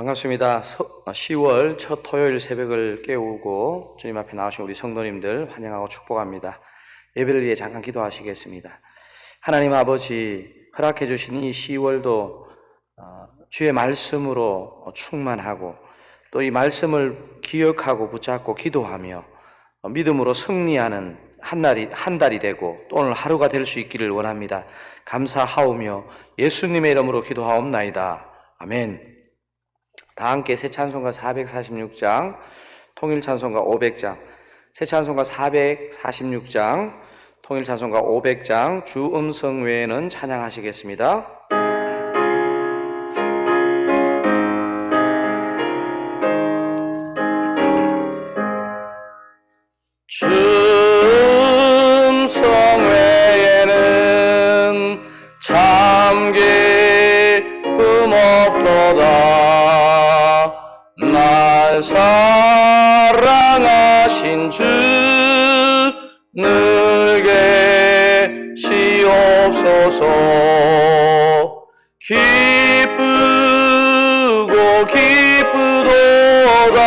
반갑습니다. 10월 첫 토요일 새벽을 깨우고 주님 앞에 나오신 우리 성도님들 환영하고 축복합니다. 예배를 위해 잠깐 기도하시겠습니다. 하나님 아버지, 허락해 주신 이 10월도 주의 말씀으로 충만하고 또 이 말씀을 기억하고 붙잡고 기도하며 믿음으로 승리하는 한 달이 되고 또 오늘 하루가 될 수 있기를 원합니다. 감사하오며 예수님의 이름으로 기도하옵나이다. 아멘. 다 함께 새 찬송가 446장, 통일 찬송가 500장, 새 찬송가 446장, 통일 찬송가 500장, 주 음성 외에는 찬양하시겠습니다. 주 음성 외에는 참 기쁨 없도다. 날 사랑하신 주 늘 계시옵소서. 기쁘고 기쁘도다.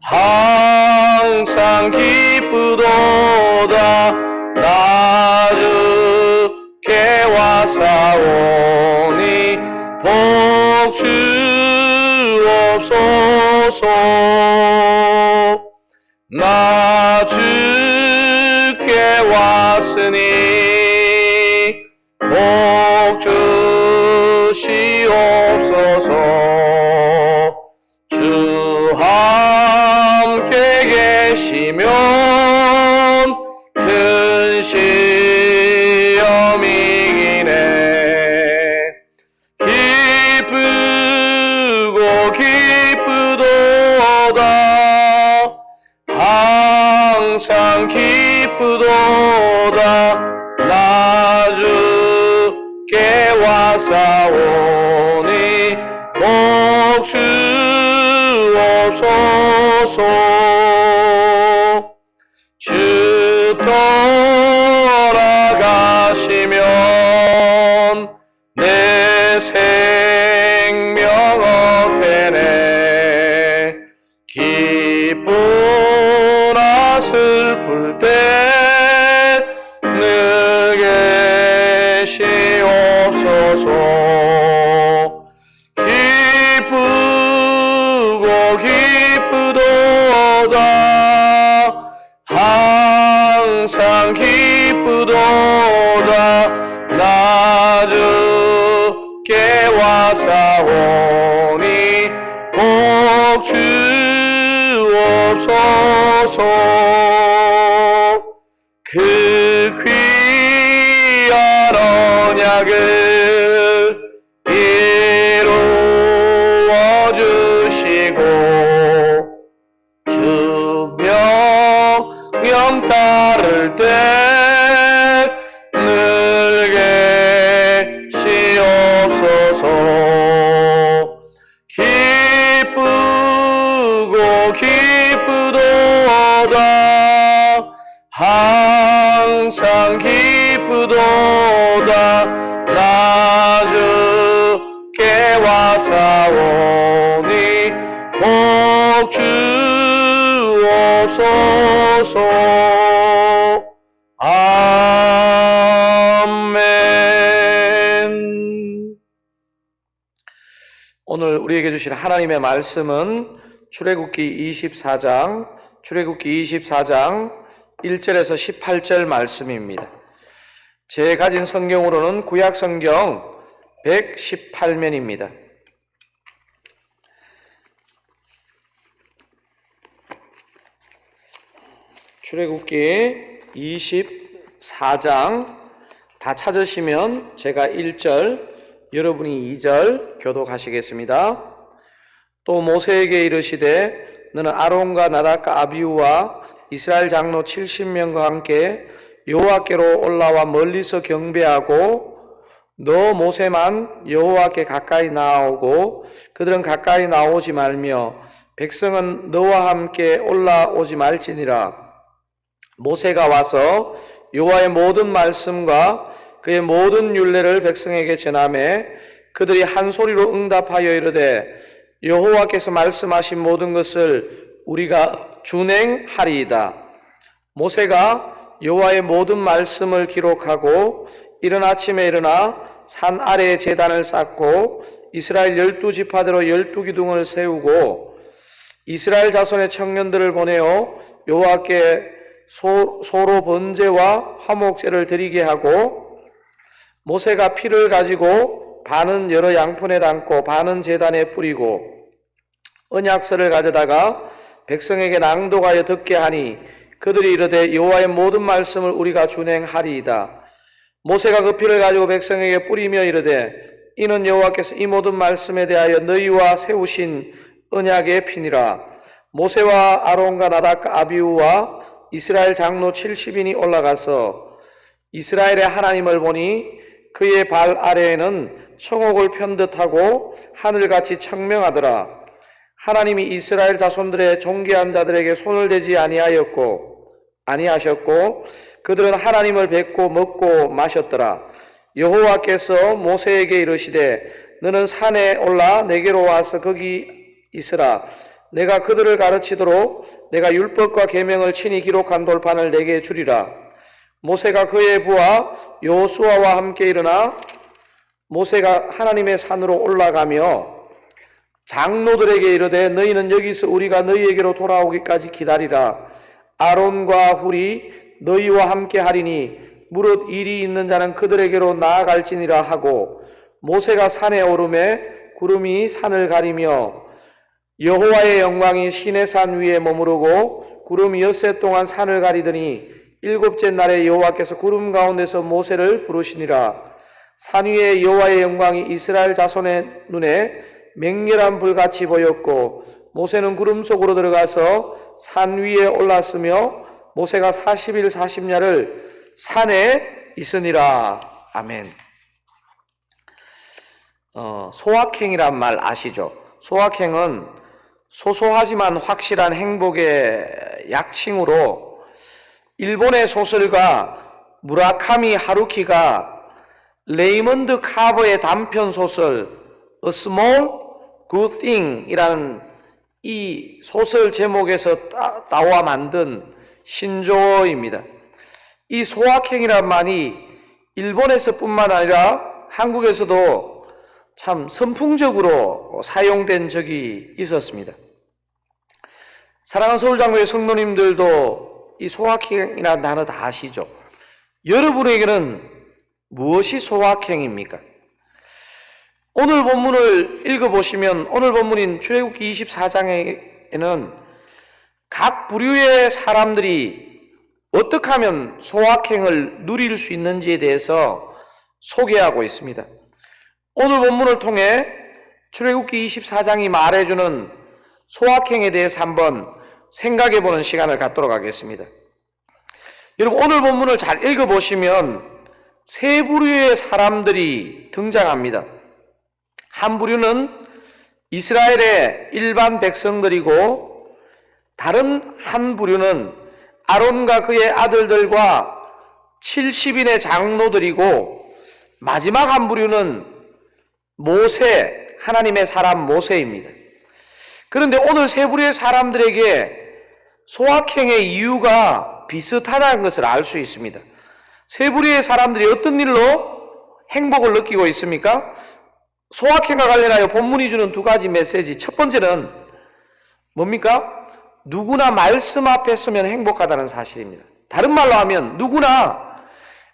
항상 기쁘도다. 나 주께 와사오니 복 주옵소서. 나 주께 왔으니 복 주시옵소서. 주 함께 계시면 큰 시험이 이기네. 기쁘고 기쁘도다. 항상 기쁘도다. 나 주께 와사오니 복 주옵소서. 주 돌아가시면 내 생명 어때네. 기쁘나 슬플 때 늘 계시옵소서. 기쁘고 기쁘도다. 항상 기쁘도다. 나 주께 와사오니 복 주옵소서. 그 귀한 언약을 이루어 주시고 주 명령 따를 때 늘 계시옵소서. 기쁘고 기쁘도다. 항상 기쁘도다. 나 주께 와사오니 복 주옵소서. 아멘. 오늘 우리에게 주신 하나님의 말씀은 출애굽기 24장 1절에서 18절 말씀입니다. 제 가진 성경으로는 구약 성경 118면입니다. 출애굽기 24장 다 찾으시면 제가 1절, 여러분이 2절 교독하시겠습니다. 또 모세에게 이르시되 너는 아론과 나답과 아비후와 이스라엘 장로 70명과 함께 여호와께로 올라와 멀리서 경배하고 너 모세만 여호와께 가까이 나아오고 그들은 가까이 나오지 말며 백성은 너와 함께 올라오지 말지니라. 모세가 와서 여호와의 모든 말씀과 그의 모든 율례를 백성에게 전하매 그들이 한 소리로 응답하여 이르되 여호와께서 말씀하신 모든 것을 우리가 준행하리이다. 모세가 여호와의 모든 말씀을 기록하고 이른 아침에 일어나 산 아래에 제단을 쌓고 이스라엘 12지파대로 12기둥을 세우고 이스라엘 자손의 청년들을 보내어 여호와께 소로 번제와 화목제를 드리게 하고 모세가 피를 가지고 반은 여러 양푼에 담고 반은 제단에 뿌리고 언약서를 가져다가 백성에게 낭독하여 듣게 하니 그들이 이르되 여호와의 모든 말씀을 우리가 준행하리이다. 모세가 그 피를 가지고 백성에게 뿌리며 이르되 이는 여호와께서 이 모든 말씀에 대하여 너희와 세우신 언약의 피니라. 모세와 아론과 나답과 아비후와 이스라엘 장로 70인이 올라가서 이스라엘의 하나님을 보니 그의 발 아래에는 청옥을 편 듯하고 하늘같이 청명하더라. 하나님이 이스라엘 자손들의 존귀한 자들에게 손을 대지 아니하셨고 그들은 하나님을 뵙고 먹고 마셨더라. 여호와께서 모세에게 이르시되 너는 산에 올라 내게로 와서 거기 있으라. 내가 그들을 가르치도록 내가 율법과 계명을 친히 기록한 돌판을 내게 주리라. 모세가 그의 부하 여호수아와 함께 일어나 모세가 하나님의 산으로 올라가며 장로들에게 이르되 너희는 여기서 우리가 너희에게로 돌아오기까지 기다리라. 아론과 훌이 너희와 함께 하리니 무릇 일이 있는 자는 그들에게로 나아갈지니라 하고 모세가 산에 오르매 구름이 산을 가리며 여호와의 영광이 시내산 위에 머무르고 구름이 엿새 동안 산을 가리더니 일곱째 날에 여호와께서 구름 가운데서 모세를 부르시니라. 산 위에 여호와의 영광이 이스라엘 자손의 눈에 맹렬한 불같이 보였고 모세는 구름 속으로 들어가서 산 위에 올랐으며 모세가 40일 40야를 산에 있으니라. 아멘. 소확행이란 말 아시죠? 소확행은 소소하지만 확실한 행복의 약칭으로 일본의 소설가 무라카미 하루키가 레이먼드 카버의 단편 소설 A Small Good Thing 이라는 이 소설 제목에서 따와 만든 신조어입니다. 이 소확행이란 말이 일본에서뿐만 아니라 한국에서도 참 선풍적으로 사용된 적이 있었습니다. 사랑하는 서울장로의 성도님들도 이 소확행이라는 단어 다 아시죠? 여러분에게는 무엇이 소확행입니까? 오늘 본문을 읽어보시면 오늘 본문인 출애굽기 24장에는 각 부류의 사람들이 어떻게 하면 소확행을 누릴 수 있는지에 대해서 소개하고 있습니다. 오늘 본문을 통해 출애굽기 24장이 말해주는 소확행에 대해서 한번 생각해보는 시간을 갖도록 하겠습니다. 여러분 오늘 본문을 잘 읽어보시면 세 부류의 사람들이 등장합니다. 한 부류는 이스라엘의 일반 백성들이고 다른 한 부류는 아론과 그의 아들들과 70인의 장로들이고 마지막 한 부류는 모세, 하나님의 사람 모세입니다. 그런데 오늘 세 부류의 사람들에게 소확행의 이유가 비슷하다는 것을 알 수 있습니다. 세 부류의 사람들이 어떤 일로 행복을 느끼고 있습니까? 소확행과 관련하여 본문이 주는 두 가지 메시지. 첫 번째는 뭡니까? 누구나 말씀 앞에 서면 행복하다는 사실입니다. 다른 말로 하면 누구나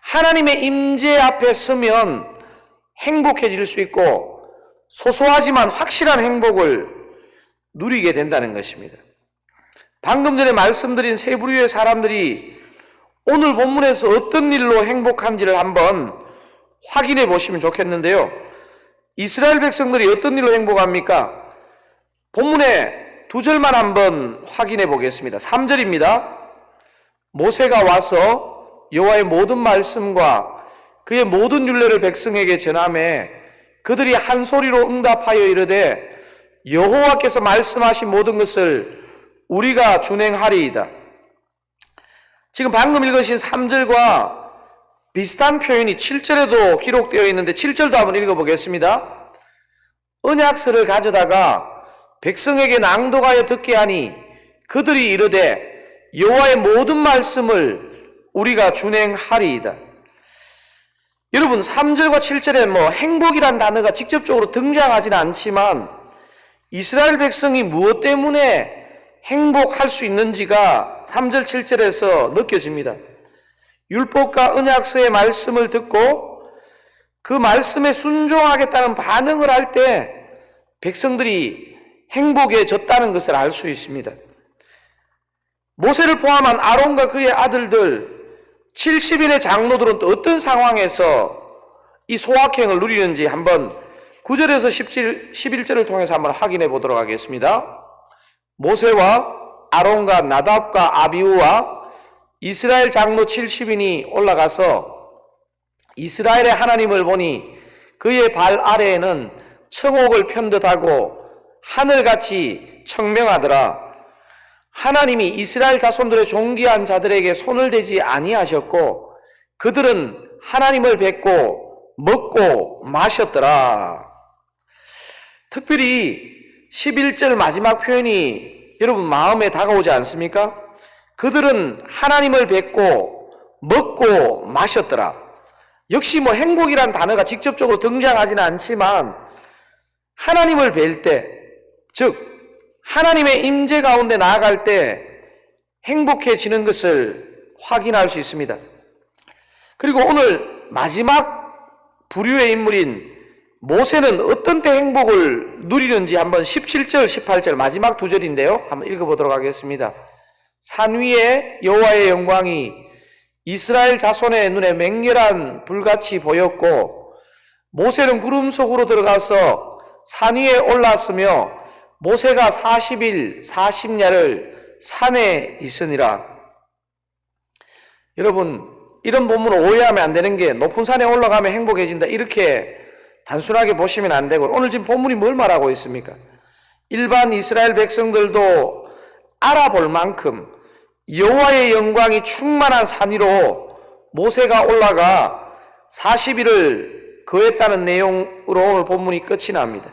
하나님의 임재 앞에 서면 행복해질 수 있고 소소하지만 확실한 행복을 누리게 된다는 것입니다. 방금 전에 말씀드린 세 부류의 사람들이 오늘 본문에서 어떤 일로 행복한지를 한번 확인해 보시면 좋겠는데요. 이스라엘 백성들이 어떤 일로 행복합니까? 본문에 두 절만 한번 확인해 보겠습니다. 3절입니다. 모세가 와서 여호와의 모든 말씀과 그의 모든 율례를 백성에게 전하매 그들이 한 소리로 응답하여 이르되 여호와께서 말씀하신 모든 것을 우리가 준행하리이다. 지금 방금 읽으신 3절과 비슷한 표현이 7절에도 기록되어 있는데 7절도 한번 읽어보겠습니다. 언약서를 가져다가 백성에게 낭독하여 듣게 하니 그들이 이르되 여호와의 모든 말씀을 우리가 준행하리이다. 여러분 3절과 7절에 행복이란 단어가 직접적으로 등장하지는 않지만 이스라엘 백성이 무엇 때문에 행복할 수 있는지가 3절 7절에서 느껴집니다. 율법과 언약서의 말씀을 듣고 그 말씀에 순종하겠다는 반응을 할 때 백성들이 행복해졌다는 것을 알 수 있습니다. 모세를 포함한 아론과 그의 아들들 70인의 장로들은 또 어떤 상황에서 이 소확행을 누리는지 한번 9절에서 11절을 통해서 한번 확인해 보도록 하겠습니다. 모세와 아론과 나답과 아비후와 이스라엘 장로 70인이 올라가서 이스라엘의 하나님을 보니 그의 발 아래에는 청옥을 편듯하고 하늘같이 청명하더라. 하나님이 이스라엘 자손들의 존귀한 자들에게 손을 대지 아니하셨고 그들은 하나님을 뵙고 먹고 마셨더라. 특별히 11절 마지막 표현이 여러분 마음에 다가오지 않습니까? 그들은 하나님을 뵙고 먹고 마셨더라. 역시 행복이란 단어가 직접적으로 등장하지는 않지만 하나님을 뵐 때, 즉 하나님의 임재 가운데 나아갈 때 행복해지는 것을 확인할 수 있습니다. 그리고 오늘 마지막 부류의 인물인 모세는 어떤 때 행복을 누리는지 한번 17절, 18절 마지막 두 절인데요. 한번 읽어보도록 하겠습니다. 산 위에 여호와의 영광이 이스라엘 자손의 눈에 맹렬한 불같이 보였고 모세는 구름 속으로 들어가서 산 위에 올랐으며 모세가 40일 40야를 산에 있으니라. 여러분 이런 본문을 오해하면 안 되는 게 높은 산에 올라가면 행복해진다 이렇게 단순하게 보시면 안 되고 오늘 지금 본문이 뭘 말하고 있습니까? 일반 이스라엘 백성들도 알아볼 만큼 여호와의 영광이 충만한 산 위로 모세가 올라가 40일을 거했다는 내용으로 오늘 본문이 끝이 납니다.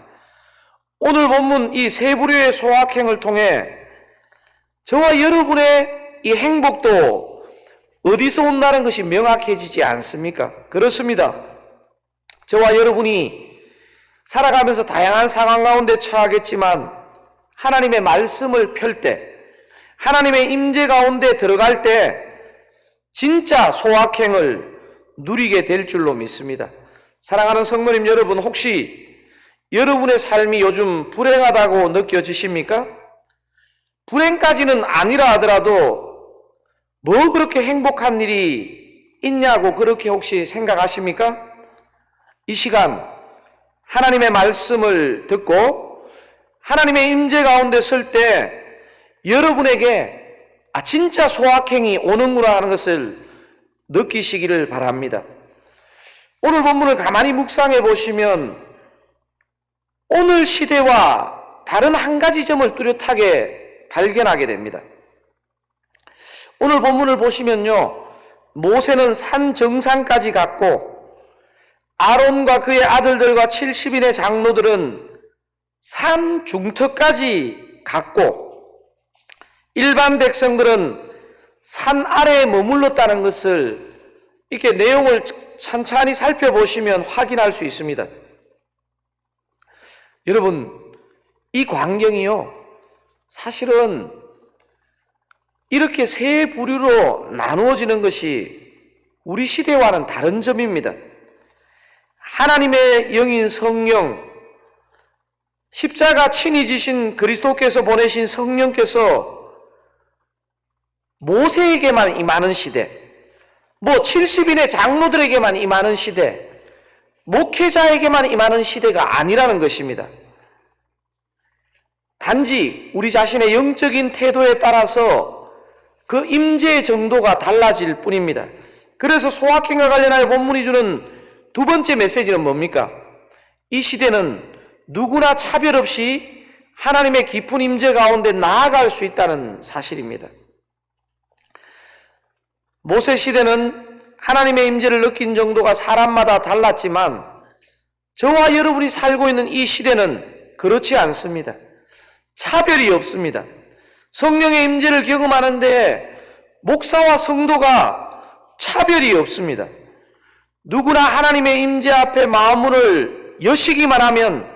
오늘 본문 이 세 부류의 소확행을 통해 저와 여러분의 이 행복도 어디서 온다는 것이 명확해지지 않습니까? 그렇습니다. 저와 여러분이 살아가면서 다양한 상황 가운데 처하겠지만 하나님의 말씀을 펼 때, 하나님의 임재 가운데 들어갈 때 진짜 소확행을 누리게 될 줄로 믿습니다. 사랑하는 성도님 여러분, 혹시 여러분의 삶이 요즘 불행하다고 느껴지십니까? 불행까지는 아니라 하더라도 뭐 그렇게 행복한 일이 있냐고 그렇게 혹시 생각하십니까? 이 시간 하나님의 말씀을 듣고 하나님의 임재 가운데 설 때 여러분에게 진짜 소확행이 오는구나 하는 것을 느끼시기를 바랍니다. 오늘 본문을 가만히 묵상해 보시면 오늘 시대와 다른 한 가지 점을 뚜렷하게 발견하게 됩니다. 오늘 본문을 보시면요, 모세는 산 정상까지 갔고 아론과 그의 아들들과 70인의 장로들은 산 중턱까지 갔고 일반 백성들은 산 아래에 머물렀다는 것을 이렇게 내용을 천천히 살펴보시면 확인할 수 있습니다. 여러분, 이 광경이요, 사실은 이렇게 세 부류로 나누어지는 것이 우리 시대와는 다른 점입니다. 하나님의 영인 성령, 십자가 친히 지신 그리스도께서 보내신 성령께서 모세에게만 임하는 시대, 70인의 장로들에게만 임하는 시대, 목회자에게만 임하는 시대가 아니라는 것입니다. 단지 우리 자신의 영적인 태도에 따라서 그 임재의 정도가 달라질 뿐입니다. 그래서 소확행과 관련하여 본문이 주는 두 번째 메시지는 뭡니까? 이 시대는 누구나 차별 없이 하나님의 깊은 임재 가운데 나아갈 수 있다는 사실입니다. 모세 시대는 하나님의 임재를 느낀 정도가 사람마다 달랐지만 저와 여러분이 살고 있는 이 시대는 그렇지 않습니다. 차별이 없습니다. 성령의 임재를 경험하는데 목사와 성도가 차별이 없습니다. 누구나 하나님의 임재 앞에 마음문을 여시기만 하면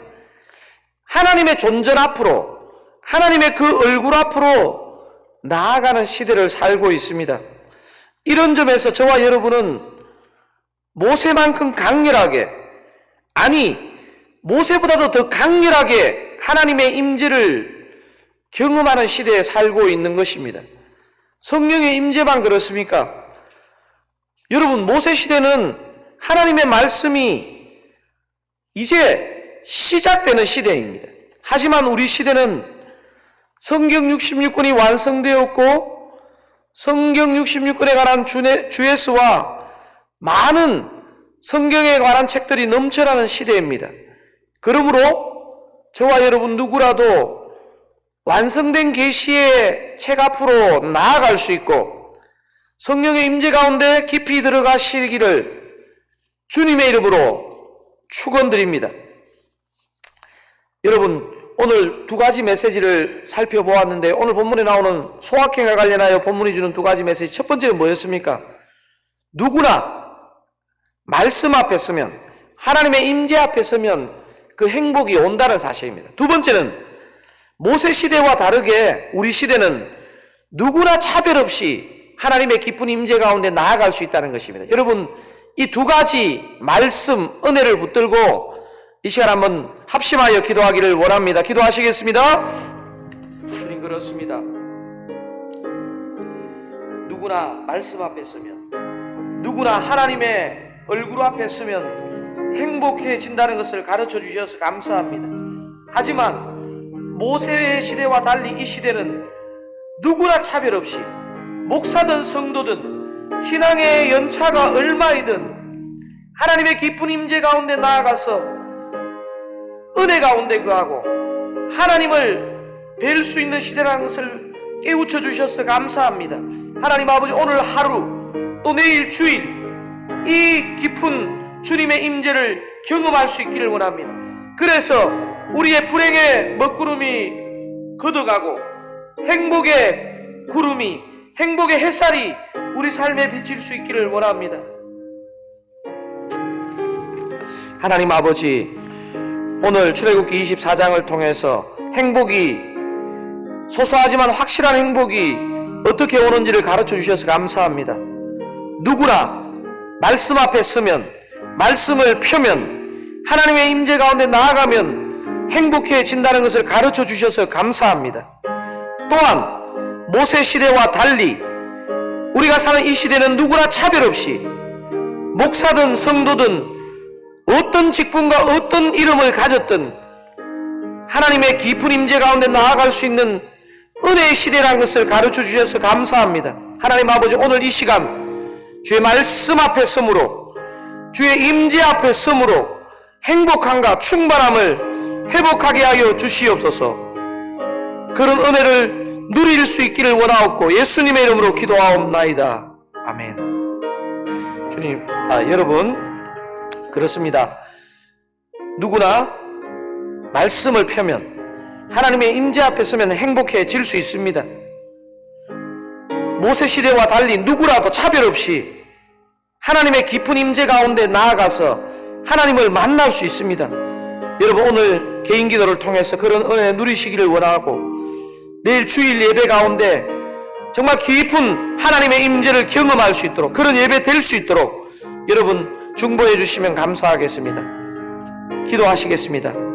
하나님의 존전 앞으로, 하나님의 그 얼굴 앞으로 나아가는 시대를 살고 있습니다. 이런 점에서 저와 여러분은 모세만큼 강렬하게, 아니 모세보다도 더 강렬하게 하나님의 임재를 경험하는 시대에 살고 있는 것입니다. 성령의 임재만 그렇습니까? 여러분, 모세 시대는 하나님의 말씀이 이제 시작되는 시대입니다. 하지만 우리 시대는 성경 66권이 완성되었고 성경 66권에 관한 주예수와 많은 성경에 관한 책들이 넘쳐나는 시대입니다. 그러므로 저와 여러분 누구라도 완성된 계시의 책 앞으로 나아갈 수 있고 성령의 임재 가운데 깊이 들어가시기를 주님의 이름으로 축원드립니다. 여러분, 오늘 두 가지 메시지를 살펴보았는데 오늘 본문에 나오는 소확행과 관련하여 본문이 주는 두 가지 메시지, 첫 번째는 뭐였습니까? 누구나 말씀 앞에 서면, 하나님의 임재 앞에 서면 그 행복이 온다는 사실입니다. 두 번째는 모세 시대와 다르게 우리 시대는 누구나 차별 없이 하나님의 깊은 임재 가운데 나아갈 수 있다는 것입니다. 여러분, 이 두 가지 말씀, 은혜를 붙들고 이 시간 한번 합심하여 기도하기를 원합니다. 기도하시겠습니다. 주님, 그렇습니다. 누구나 말씀 앞에 서면, 누구나 하나님의 얼굴 앞에 서면 행복해진다는 것을 가르쳐 주셔서 감사합니다. 하지만 모세의 시대와 달리 이 시대는 누구나 차별 없이 목사든 성도든 신앙의 연차가 얼마이든 하나님의 깊은 임재 가운데 나아가서 은혜 가운데 거하고 하나님을 뵐 수 있는 시대라는 것을 깨우쳐 주셔서 감사합니다. 하나님 아버지, 오늘 하루 또 내일 주일 이 깊은 주님의 임재를 경험할 수 있기를 원합니다. 그래서 우리의 불행의 먹구름이 걷어가고 행복의 구름이, 행복의 햇살이 우리 삶에 비칠 수 있기를 원합니다. 하나님 아버지, 오늘 출애굽기 24장을 통해서 행복이, 소소하지만 확실한 행복이 어떻게 오는지를 가르쳐 주셔서 감사합니다. 누구나 말씀 앞에 서면, 말씀을 펴면, 하나님의 임재 가운데 나아가면 행복해진다는 것을 가르쳐 주셔서 감사합니다. 또한 모세 시대와 달리 우리가 사는 이 시대는 누구나 차별 없이 목사든 성도든 어떤 직분과 어떤 이름을 가졌든 하나님의 깊은 임재 가운데 나아갈 수 있는 은혜의 시대라는 것을 가르쳐 주셔서 감사합니다. 하나님 아버지, 오늘 이 시간 주의 말씀 앞에 서므로, 주의 임재 앞에 서므로 행복함과 충만함을 회복하게 하여 주시옵소서. 그런 은혜를 누릴 수 있기를 원하옵고 예수님의 이름으로 기도하옵나이다. 아멘. 주님, 여러분, 그렇습니다. 누구나 말씀을 펴면, 하나님의 임재 앞에 서면 행복해질 수 있습니다. 모세 시대와 달리 누구라도 차별 없이 하나님의 깊은 임재 가운데 나아가서 하나님을 만날 수 있습니다. 여러분, 오늘 개인 기도를 통해서 그런 은혜 누리시기를 원하고 내일 주일 예배 가운데 정말 깊은 하나님의 임재를 경험할 수 있도록, 그런 예배 될 수 있도록 여러분 중보해 주시면 감사하겠습니다. 기도하시겠습니다.